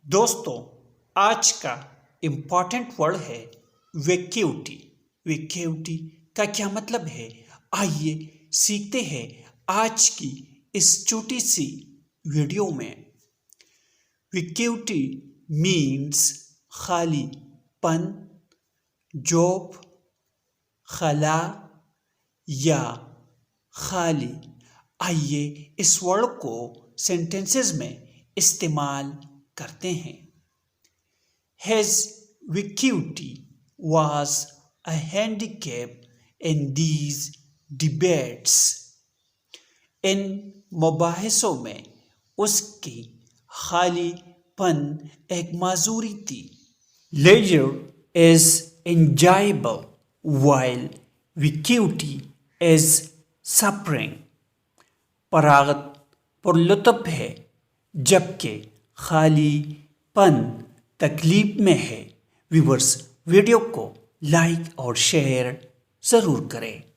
دوستوں، آج کا امپورٹنٹ ورڈ ہے ویکیوٹی۔ ویکیوٹی کا کیا مطلب ہے؟ آئیے سیکھتے ہیں آج کی اس چھوٹی سی ویڈیو میں۔ ویکیوٹی مینس خالی پن، جاب، خلا یا خالی۔ آئیے اس ورڈ کو سینٹینسز میں استعمال کرتے ہیں۔ His vacuity was a handicap in these debates. ان مباحثوں میں اس کی خالی پن ایک معذوری تھی۔ Leisure is enjoyable while vacuity is suffering. فراغت پرلطف ہے جبکہ خالی پن تکلیف میں ہے۔ ویورز، ویڈیو کو لائک اور شیئر ضرور کریں۔